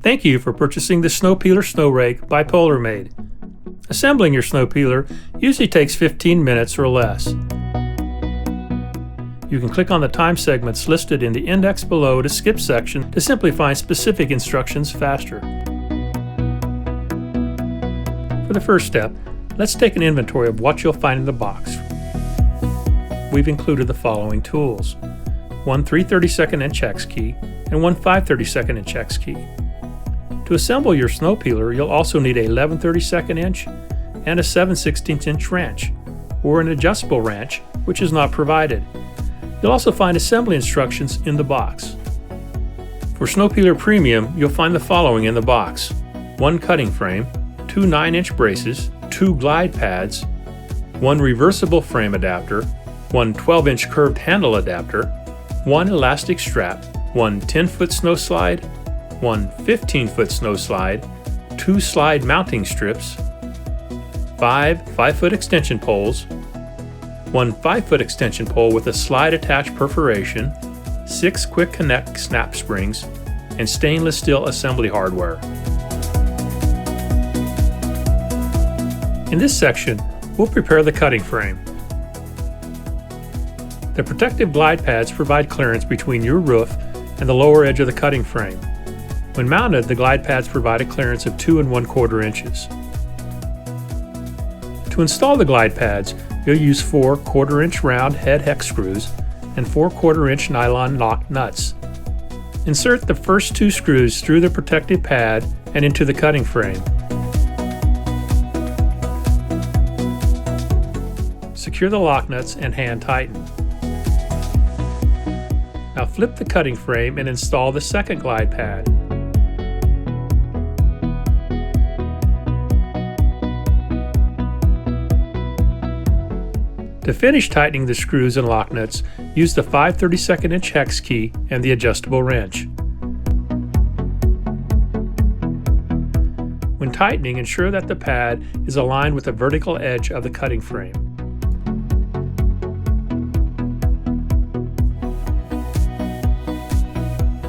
Thank you for purchasing the SnowPeeler Snow Rake by Polarmade. Assembling your snow peeler usually takes 15 minutes or less. You can click on the time segments listed in the index below to skip section to simply find specific instructions faster. For the first step, let's take an inventory of what you'll find in the box. We've included the following tools: one 3/32 inch hex key and one 5/32 inch hex key. To assemble your snow peeler, you'll also need a 11/32 inch and a 7/16 inch wrench, or an adjustable wrench, which is not provided. You'll also find assembly instructions in the box. For SnowPeeler Premium, you'll find the following in the box: one cutting frame, two 9-inch braces, two glide pads, one reversible frame adapter, one 12-inch curved handle adapter, one elastic strap, one 10-foot snow slide, one 15-foot snow slide, two slide mounting strips, 5 5-foot extension poles, one 5-foot extension pole with a slide attached perforation, 6 quick connect snap springs, and stainless steel assembly hardware. In this section, we'll prepare the cutting frame. The protective glide pads provide clearance between your roof and the lower edge of the cutting frame. When mounted, the glide pads provide a clearance of 2 1/4 inches. To install the glide pads, you'll use 4 1/4-inch round head hex screws and 4 1/4-inch nylon lock nuts. Insert the first 2 screws through the protective pad and into the cutting frame. Secure the lock nuts and hand tighten. Now flip the cutting frame and install the second glide pad. To finish tightening the screws and lock nuts, use the 5/32 inch hex key and the adjustable wrench. When tightening, ensure that the pad is aligned with the vertical edge of the cutting frame.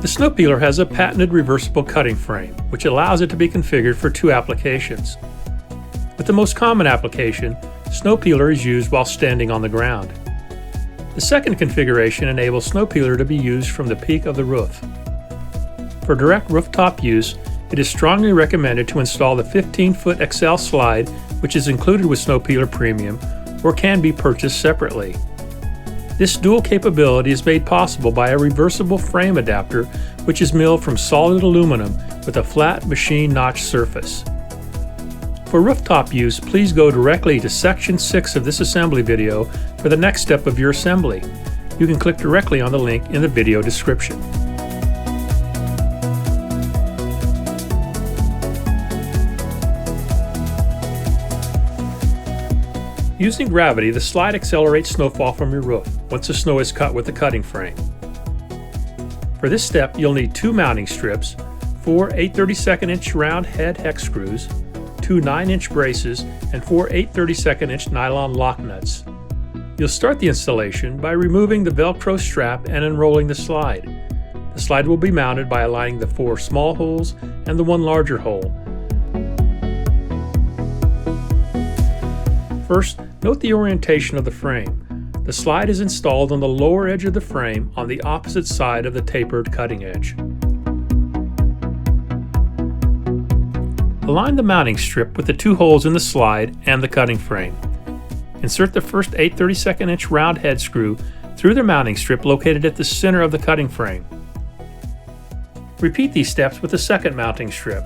The snow peeler has a patented reversible cutting frame, which allows it to be configured for 2 applications. With the most common application, snow peeler is used while standing on the ground. The second configuration enables snow peeler to be used from the peak of the roof. For direct rooftop use, it is strongly recommended to install the 15-foot XL slide, which is included with SnowPeeler Premium, or can be purchased separately. This dual capability is made possible by a reversible frame adapter, which is milled from solid aluminum with a flat machine notch surface. For rooftop use, please go directly to section 6 of this assembly video for the next step of your assembly. You can click directly on the link in the video description. Using gravity, the slide accelerates snowfall from your roof once the snow is cut with the cutting frame. For this step, you'll need 2 mounting strips, 4 8/32 inch round head hex screws, 2 9-inch braces, and 4 8/32 inch nylon lock nuts. You'll start the installation by removing the Velcro strap and unrolling the slide. The slide will be mounted by aligning the 4 small holes and the 1 larger hole. First, note the orientation of the frame. The slide is installed on the lower edge of the frame on the opposite side of the tapered cutting edge. Align the mounting strip with the 2 holes in the slide and the cutting frame. Insert the first 8/32 inch round head screw through the mounting strip located at the center of the cutting frame. Repeat these steps with the second mounting strip.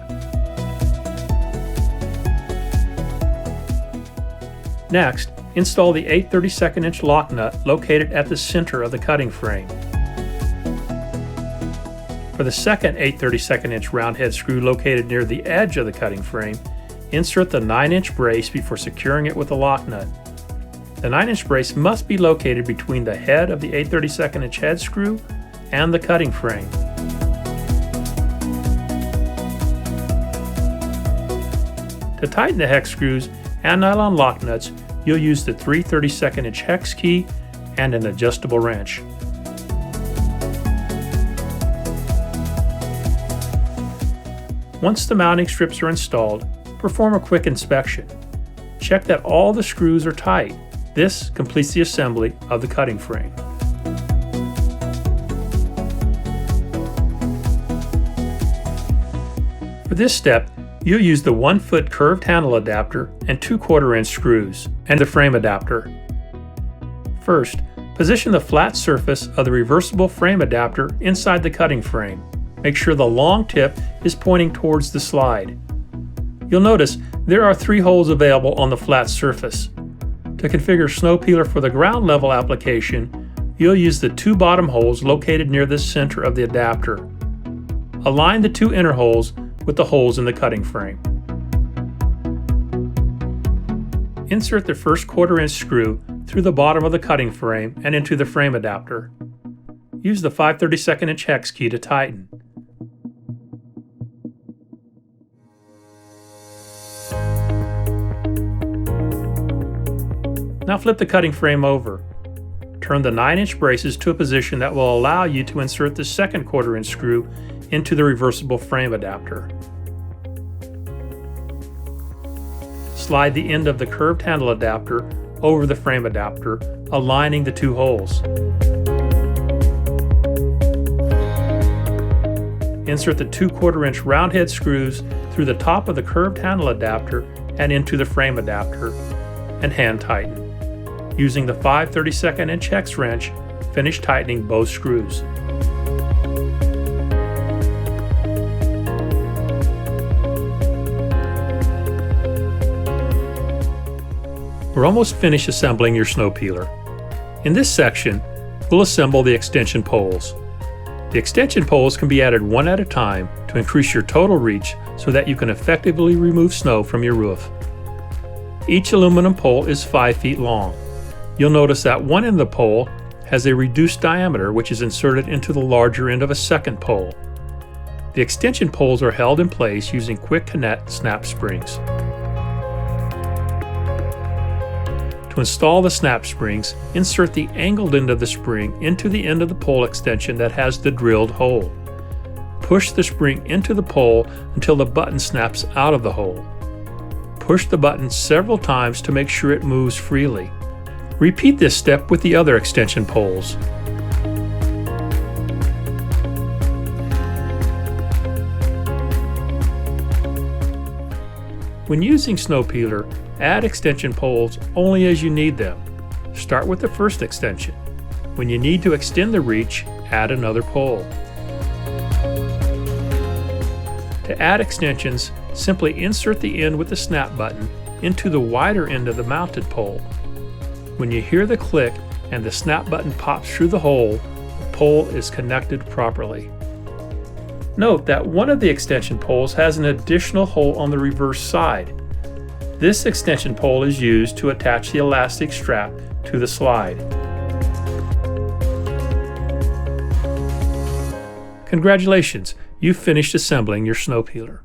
Next, install the 8/32 inch lock nut located at the center of the cutting frame. For the second 8/32 inch round head screw located near the edge of the cutting frame, insert the 9-inch brace before securing it with a lock nut. The 9-inch brace must be located between the head of the 8/32 inch head screw and the cutting frame. To tighten the hex screws and nylon lock nuts, you'll use the 3/32 inch hex key and an adjustable wrench. Once the mounting strips are installed, perform a quick inspection. Check that all the screws are tight. This completes the assembly of the cutting frame. For this step, you'll use the 1-foot curved handle adapter and 2/4 inch screws, and the frame adapter. First, position the flat surface of the reversible frame adapter inside the cutting frame. Make sure the long tip is pointing towards the slide. You'll notice there are 3 holes available on the flat surface. To configure SnowPeeler for the ground level application, you'll use the 2 bottom holes located near the center of the adapter. Align the 2 inner holes with the holes in the cutting frame. Insert the first 1/4 inch screw through the bottom of the cutting frame and into the frame adapter. Use the 5/32 inch hex key to tighten. Now flip the cutting frame over. Turn the 9-inch braces to a position that will allow you to insert the second 1/4 inch screw into the reversible frame adapter. Slide the end of the curved handle adapter over the frame adapter, aligning the 2 holes. Insert the 2/4 inch round head screws through the top of the curved handle adapter and into the frame adapter, and hand tighten. Using the 5/32 inch hex wrench, finish tightening both screws. We're almost finished assembling your SnowPeeler. In this section, we'll assemble the extension poles. The extension poles can be added one at a time to increase your total reach so that you can effectively remove snow from your roof. Each aluminum pole is 5 feet long. You'll notice that one end of the pole has a reduced diameter which is inserted into the larger end of a second pole. The extension poles are held in place using quick connect snap springs. To install the snap springs, insert the angled end of the spring into the end of the pole extension that has the drilled hole. Push the spring into the pole until the button snaps out of the hole. Push the button several times to make sure it moves freely. Repeat this step with the other extension poles. When using SnowPeeler, add extension poles only as you need them. Start with the first extension. When you need to extend the reach, add another pole. To add extensions, simply insert the end with the snap button into the wider end of the mounted pole. When you hear the click and the snap button pops through the hole, the pole is connected properly. Note that one of the extension poles has an additional hole on the reverse side. This extension pole is used to attach the elastic strap to the slide. Congratulations, you've finished assembling your SnowPeeler.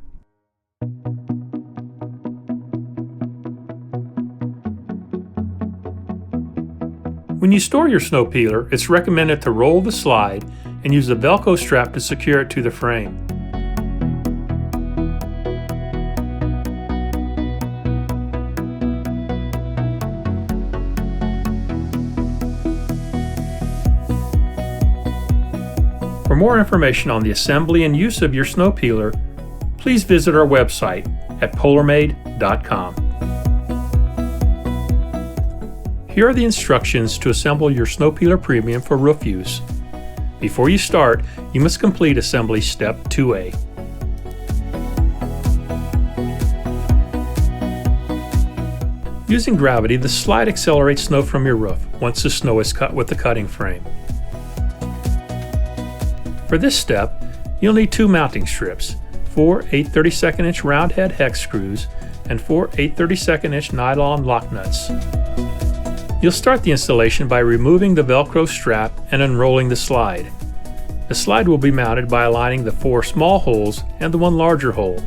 When you store your SnowPeeler, it's recommended to roll the slide and use the Velcro strap to secure it to the frame. For more information on the assembly and use of your SnowPeeler, please visit our website at Polarmade.com. Here are the instructions to assemble your SnowPeeler Premium for roof use. Before you start, you must complete Assembly Step 2A. Using gravity, the slide accelerates snow from your roof once the snow is cut with the cutting frame. For this step, you'll need 2 mounting strips, 4 8/32 inch round head hex screws, and 4 8/32 inch nylon lock nuts. You'll start the installation by removing the Velcro strap and unrolling the slide. The slide will be mounted by aligning the 4 small holes and the 1 larger hole.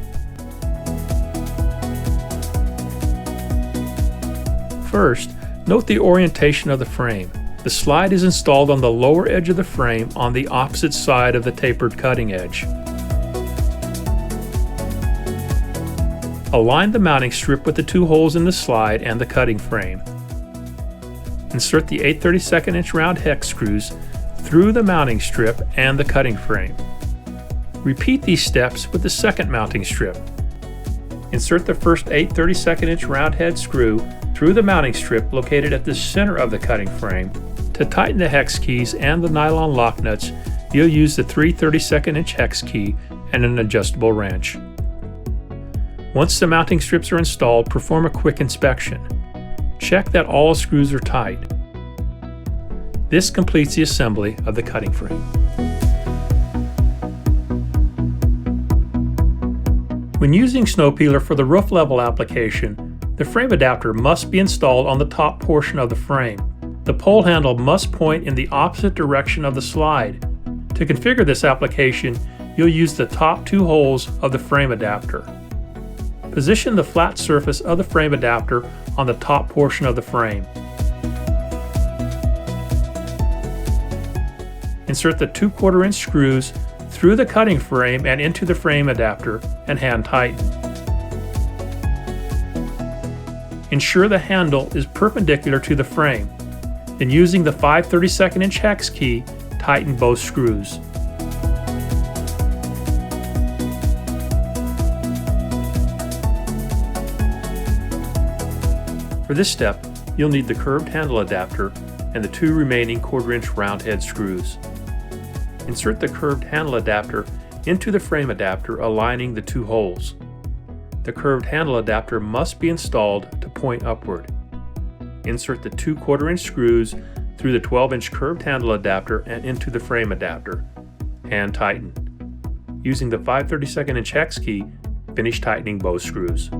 First, note the orientation of the frame. The slide is installed on the lower edge of the frame on the opposite side of the tapered cutting edge. Align the mounting strip with the 2 holes in the slide and the cutting frame. Insert the 8/32 inch round hex screws through the mounting strip and the cutting frame. Repeat these steps with the second mounting strip. Insert the first 8/32 inch round head screw through the mounting strip located at the center of the cutting frame. To tighten the hex keys and the nylon lock nuts, you'll use the 3/32 inch hex key and an adjustable wrench. Once the mounting strips are installed, perform a quick inspection. Check that all screws are tight. This completes the assembly of the cutting frame. When using SnowPeeler for the roof level application, the frame adapter must be installed on the top portion of the frame. The pole handle must point in the opposite direction of the slide. To configure this application, you'll use the top 2 holes of the frame adapter. Position the flat surface of the frame adapter on the top portion of the frame. Insert the 2/4 inch screws through the cutting frame and into the frame adapter and hand tighten. Ensure the handle is perpendicular to the frame. Then, using the 5/32 inch hex key, tighten both screws. For this step, you'll need the curved handle adapter and the 2 remaining 1/4 inch round head screws. Insert the curved handle adapter into the frame adapter, aligning the 2 holes. The curved handle adapter must be installed to point upward. Insert the 2 1/4 inch screws through the 12 inch curved handle adapter and into the frame adapter. Hand tighten. Using the 5/32 inch hex key, finish tightening both screws.